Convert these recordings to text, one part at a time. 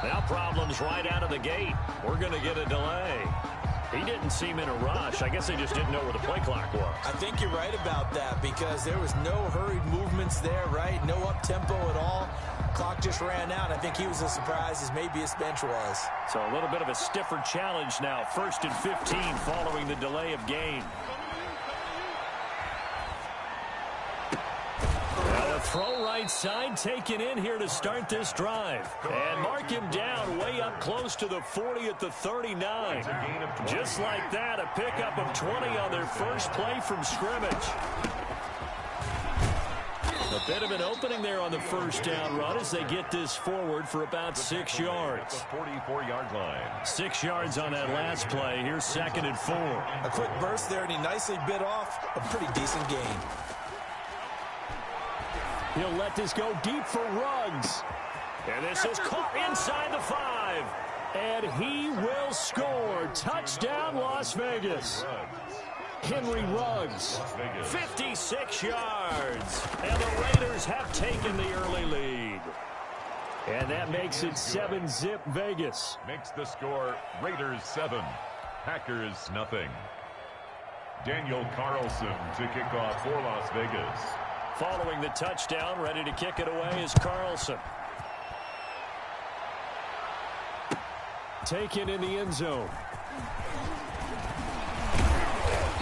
Now problems right out of the gate. We're going to get a delay. He didn't seem in a rush. I guess they just didn't know where the play clock was. I think you're right about that because there was no hurried movements there, right? No up-tempo at all. Clock just ran out. I think he was as surprised as maybe his bench was. So a little bit of a stiffer challenge now. 1st and 15 following the delay of game. Now the throw right side taken in here to start this drive. And mark him down way up close to the 40 at the 39. Just like that, a pickup of 20 on their first play from scrimmage. A bit of an opening there on the first down run as they get this forward for about 6 yards. 44-yard line. 6 yards on that last play. Here's 2nd and 4. A quick burst there, and he nicely bit off a pretty decent gain. He'll let this go deep for Ruggs. And this is caught inside the 5. And he will score. Touchdown, Las Vegas. Henry Ruggs, 56 yards. And the Raiders have taken the early lead. And that makes it 7-zip Vegas. Makes the score Raiders 7, Packers nothing. Daniel Carlson to kick off for Las Vegas. Following the touchdown, ready to kick it away is Carlson. Taken in the end zone.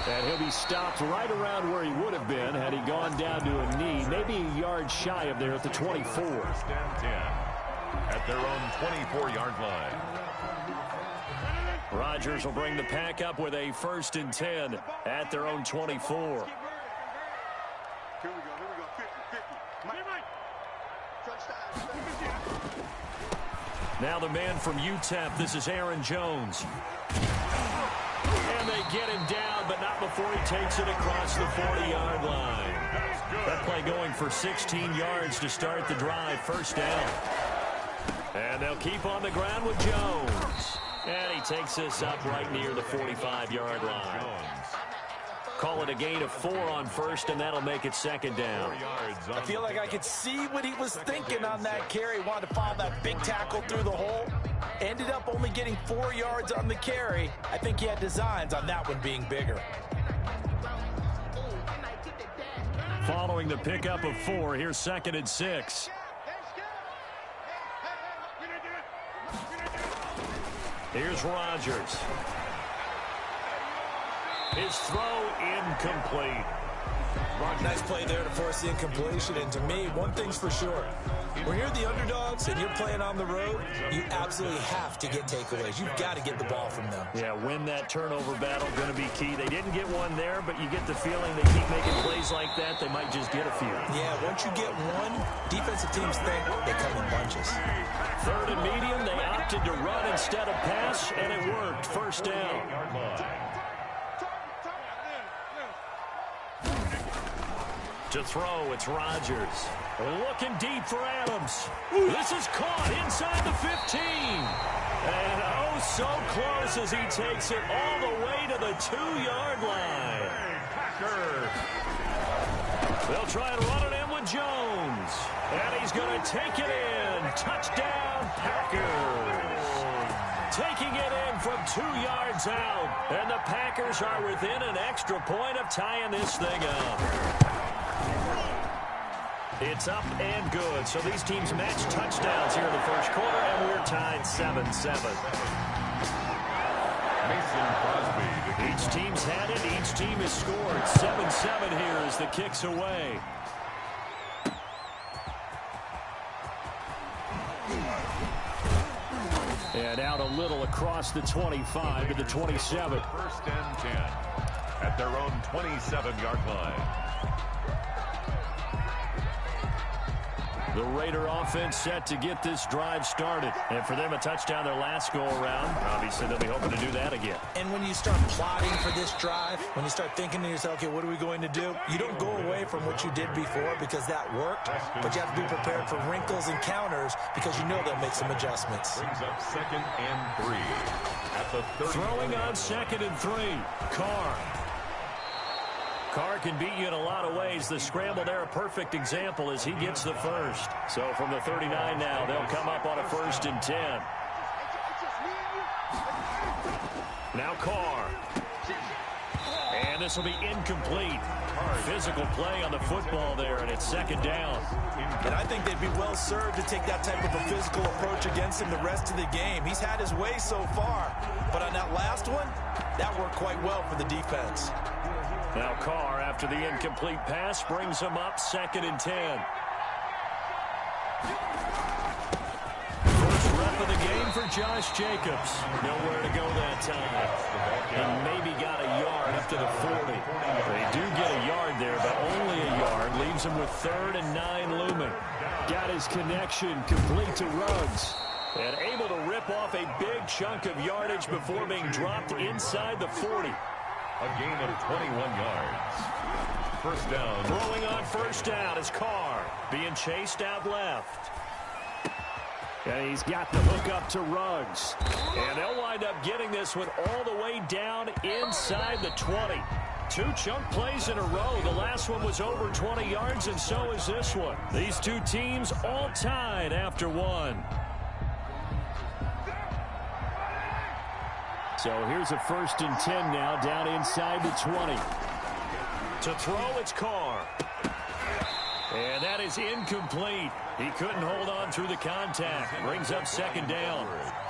And he'll be stopped right around where he would have been had he gone down to a knee, maybe a yard shy of there at the 24. 1st and 10 at their own 24-yard line. Rodgers will bring the pack up with a 1st and 10 at their own 24. Here we go. 50. Now the man from UTEP, this is Aaron Jones. And they get him down, but not before he takes it across the 40-yard line. That play going for 16 yards to start the drive. 1st down. And they'll keep on the ground with Jones. And he takes this up right near the 45-yard line. Call it a gain of 4 on 1st, and that'll make it 2nd down. I feel like I could see what he was thinking on that carry. Wanted to follow that big tackle through the hole. Ended up only getting 4 yards on the carry. I think he had designs on that one being bigger. Following the pickup of 4, here's 2nd and 6. Here's Rodgers. His throw incomplete. Nice play there to force the incompletion. And to me, one thing's for sure. When you're the underdogs and you're playing on the road, you absolutely have to get takeaways. You've got to get the ball from them. Yeah, win that turnover battle, going to be key. They didn't get one there, but you get the feeling they keep making plays like that, they might just get a few. Yeah, once you get one, defensive teams think they come in bunches. 3rd and medium, they opted to run instead of pass, and it worked. 1st down. To throw, it's Rodgers. Looking deep for Adams. This is caught inside the 15. And oh, so close as he takes it all the way to the 2-yard line. They'll try and run it in with Jones. And he's going to take it in. Touchdown, Packers. Taking it in from 2 yards out. And the Packers are within an extra point of tying this thing up. It's up and good. So these teams match touchdowns here in the first quarter, and we're tied 7-7. Each team's had it. Each team has scored. 7-7 here as the kick's away. And out a little across the 25 to the 27. 1st and 10 at their own 27-yard line. The Raider offense set to get this drive started. And for them, a touchdown their last go-around. Obviously, they'll be hoping to do that again. And when you start plotting for this drive, when you start thinking to yourself, okay, what are we going to do? You don't go away from what you did before because that worked, but you have to be prepared for wrinkles and counters because you know they'll make some adjustments. Brings up 2nd and 3 at the 30. Throwing on 2nd and 3. Carr. Carr can beat you in a lot of ways. The scramble there, a perfect example as he gets the first. So from the 39 now, they'll come up on a 1st and 10. Now Carr. And this will be incomplete. Physical play on the football there, and it's 2nd down. And I think they'd be well served to take that type of a physical approach against him the rest of the game. He's had his way so far, but on that last one, that worked quite well for the defense. Now Carr, after the incomplete pass, brings him up 2nd and 10. First rep of the game for Josh Jacobs. Nowhere to go that time. He maybe got a yard up to the 40. They do get a yard there, but only a yard. Leaves him with 3rd and 9 looming. Got his connection complete to Ruggs. And able to rip off a big chunk of yardage before being dropped inside the 40. A gain of 21 yards. 1st down. Throwing on 1st down is Carr. Being chased out left. And he's got the hook up to Ruggs. And they'll wind up getting this one all the way down inside the 20. 2 chunk plays in a row. The last one was over 20 yards, and so is this one. These 2 teams all tied after 1. So here's a 1st and 10 now, down inside the 20. To throw, it's Carr. And that is incomplete. He couldn't hold on through the contact. Brings up 2nd down.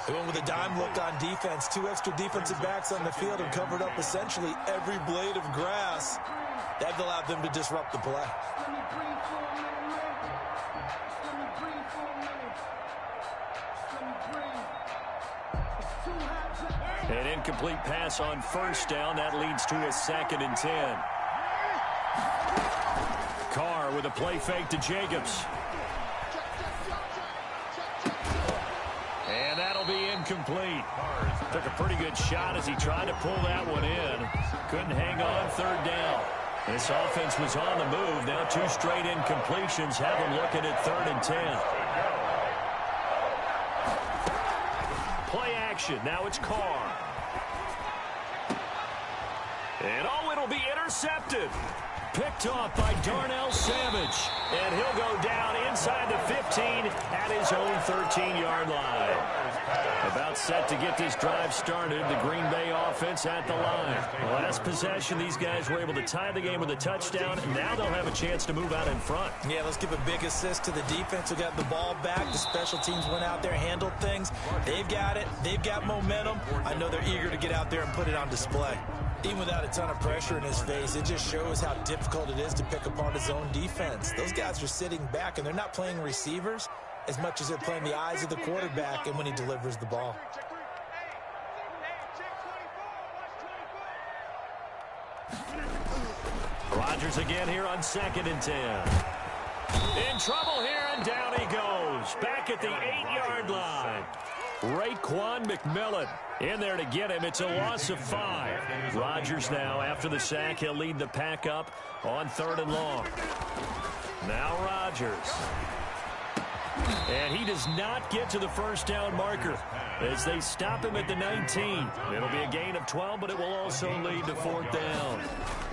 They went with a dime look on defense. 2 extra defensive backs on the field and covered up essentially every blade of grass. That allowed them to disrupt the play. An incomplete pass on 1st down. That leads to a 2nd and 10. Carr with a play fake to Jacobs. And that'll be incomplete. Took a pretty good shot as he tried to pull that one in. Couldn't hang on 3rd down. This offense was on the move. Now 2 straight incompletions have them looking at 3rd and 10. Play action. Now it's Carr. And it'll be intercepted. Picked off by Darnell Savage. And he'll go down inside the 15 at his own 13-yard line. About set to get this drive started. The Green Bay offense at the line. Last possession, these guys were able to tie the game with a touchdown. And now they'll have a chance to move out in front. Yeah, let's give a big assist to the defense who got the ball back. The special teams went out there, handled things. They've got it. They've got momentum. I know they're eager to get out there and put it on display. Even without a ton of pressure in his face, it just shows how difficult it is to pick apart his own defense. Those guys are sitting back, and they're not playing receivers as much as they're playing the eyes of the quarterback and when he delivers the ball. Rodgers again here on 2nd and 10. In trouble here, and down he goes. Back at the 8-yard line. Raekwon McMillan in there to get him. It's a loss of 5. Rodgers now, after the sack, he'll lead the pack up on 3rd and long. Now Rodgers. And he does not get to the 1st down marker as they stop him at the 19. It'll be a gain of 12, but it will also lead to 4th down.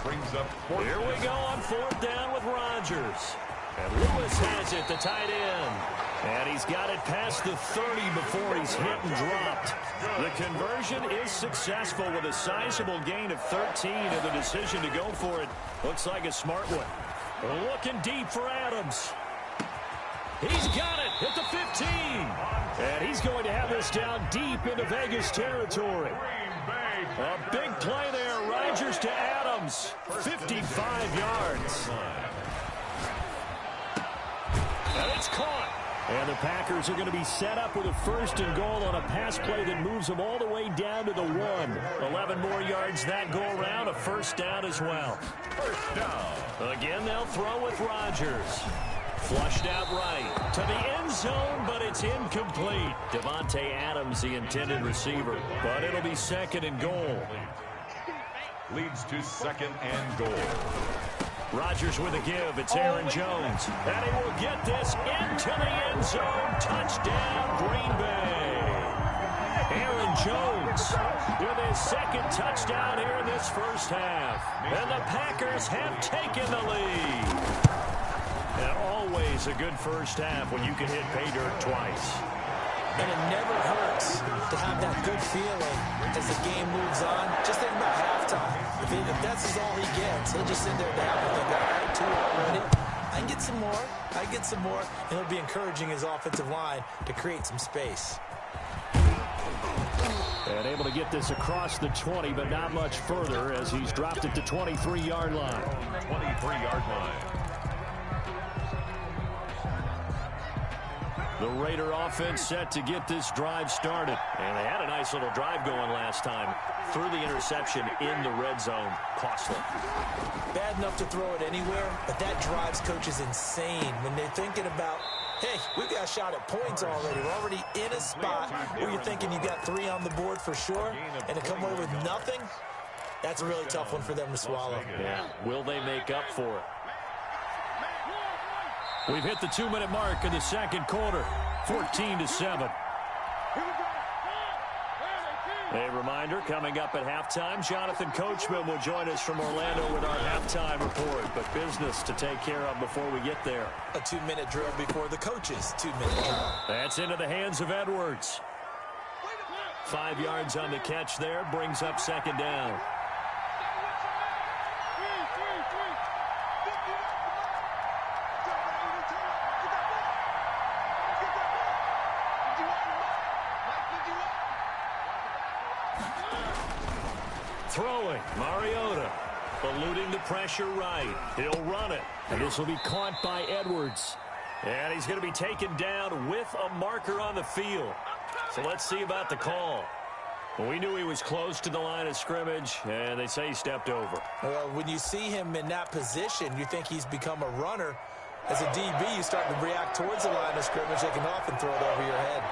Brings up 4th. Here we go on 4th down with Rodgers. And Lewis has it, the tight end. And he's got it past the 30 before he's hit and dropped. The conversion is successful with a sizable gain of 13, and the decision to go for it looks like a smart one. Looking deep for Adams. He's got it at the 15. And he's going to have this down deep into Vegas territory. A big play there. Rodgers to Adams. 55 yards. And it's caught. And the Packers are going to be set up with a 1st and goal on a pass play that moves them all the way down to the 1. 11 more yards that go around. A 1st down as well. 1st down. Again, they'll throw with Rodgers. Flushed out right to the end zone, but it's incomplete. Devontae Adams, the intended receiver. But it'll be 2nd and goal. Leads to 2nd and goal. Rodgers with a give. It's Aaron Jones. And he will get this into the end zone. Touchdown, Green Bay. Aaron Jones Edwards with his second touchdown here in this first half. And the Packers have taken the lead. And always a good first half when you can hit pay dirt twice. And it never hurts to have that good feeling as the game moves on. Just think about halftime. If that's all he gets, he'll just sit there at the half and think, all right, 2 already. I can get some more. I can get some more. And he'll be encouraging his offensive line to create some space. And able to get this across the 20, but not much further as he's dropped it to 23-yard line. 23-yard line. The Raider offense set to get this drive started. And they had a nice little drive going last time. Threw the interception in the red zone. Costly. Bad enough to throw it anywhere, but that drives coaches insane when they're thinking about, hey, we've got a shot at points already. We're already in a spot where you're thinking you got 3 on the board for sure, and to come away with nothing, that's a really tough one for them to swallow. Yeah, will they make up for it? We've hit the 2-minute mark in the second quarter, 14-7. A reminder, coming up at halftime, Jonathan Coachman will join us from Orlando with our halftime report, but business to take care of before we get there. A 2-minute drill before the coach's 2-minute drill. That's into the hands of Edwards. 5 yards on the catch there, brings up second down. Throwing, Mariota, eluding the pressure right. He'll run it, and this will be caught by Edwards. And he's going to be taken down with a marker on the field. So let's see about the call. Well, we knew he was close to the line of scrimmage, and they say he stepped over. Well, when you see him in that position, you think he's become a runner. As a DB, you start to react towards the line of scrimmage. They can often throw it over your head.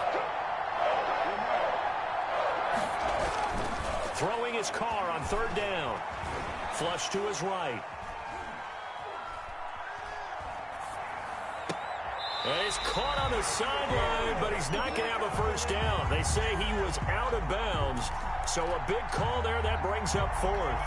Throwing his car on third down. Flush to his right. And he's caught on the sideline, but he's not going to have a first down. They say he was out of bounds. So a big call there that brings up 4th.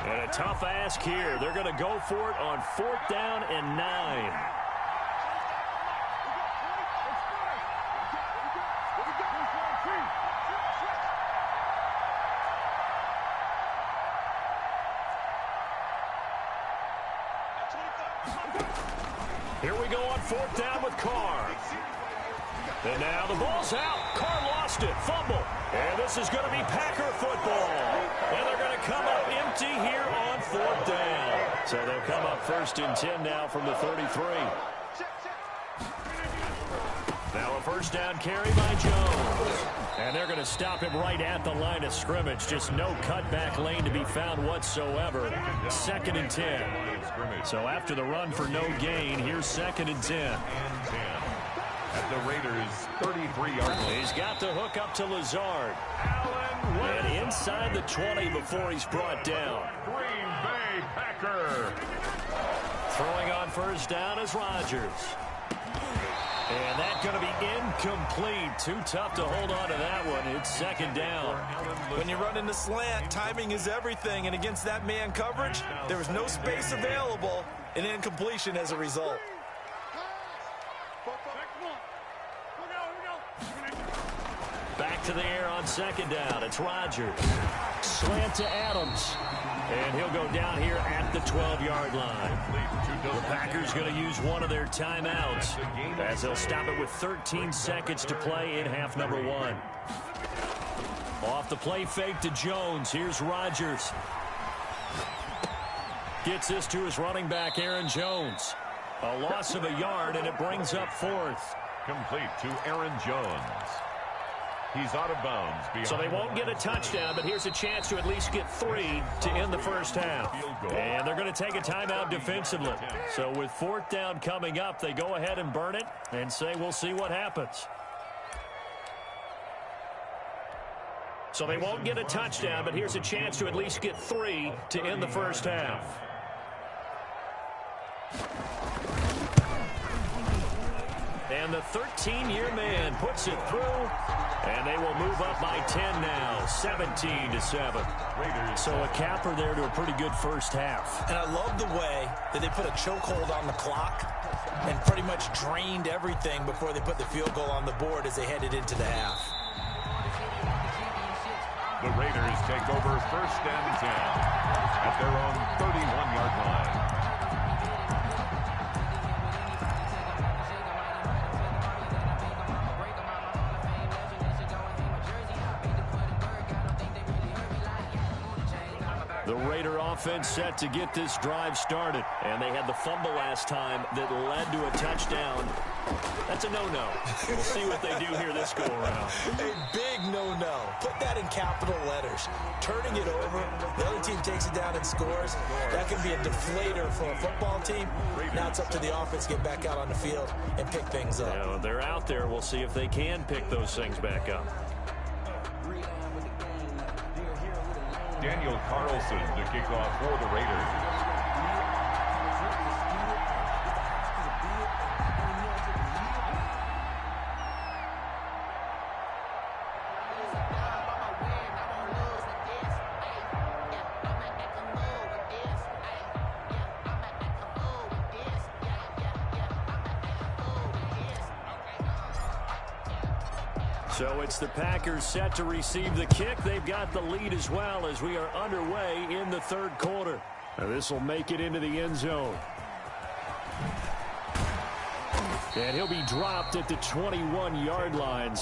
And a tough ask here. They're going to go for it on 4th down and 9. Here we go on 4th down with Carr. And now the ball's out. Carr lost it. Fumble. And this is going to be Packer football. And they're going to come up empty here on 4th down. So they'll come up 1st and 10 now from the 33. Now a first down carry by Jones. And they're going to stop him right at the line of scrimmage. Just no cutback lane to be found whatsoever. 2nd and 10. So after the run for no gain, here's 2nd and 10. At the Raiders' 33-yard line. He's got the hook up to Lazard. And inside the 20 before he's brought down. Green Bay Packer. Throwing on first down is Rodgers. And that's going to be incomplete. Too tough to hold on to that one. It's 2nd down. When you run in the slant, timing is everything. And against that man coverage, there was no space available. An incompletion as a result. Back to the air on 2nd down. It's Rodgers. Slant to Adams. And he'll go down here at the 12-yard line. The Packers going to use one of their timeouts as they'll stop it with 13 seconds to play in half number 1. Off the play fake to Jones. Here's Rodgers. Gets this to his running back, Aaron Jones. A loss of a yard, and it brings up 4th. Complete to Aaron Jones. He's out of bounds. So they won't get a touchdown, but here's a chance to at least get 3 to end the first half. And they're going to take a timeout defensively. So with 4th down coming up, they go ahead and burn it and say we'll see what happens. So they won't get a touchdown, but here's a chance to at least get 3 to end the first half. And the 13-year man puts it through, and they will move up by 10 now, 17-7. So a capper there to a pretty good first half. And I love the way that they put a chokehold on the clock and pretty much drained everything before they put the field goal on the board as they headed into the half. The Raiders take over 1st and 10 at their own 31-yard line. The Raider offense set to get this drive started. And they had the fumble last time that led to a touchdown. That's a no-no. We'll see what they do here this go-around. A big no-no. Put that in capital letters. Turning it over, the other team takes it down and scores. That can be a deflator for a football team. Now it's up to the offense to get back out on the field and pick things up. Yeah, they're out there. We'll see if they can pick those things back up. Daniel Carlson to kick off for the Raiders. So it's the Packers set to receive the kick. They've got the lead as well as we are underway in the 3rd quarter. Now this will make it into the end zone. And he'll be dropped at the 21-yard line.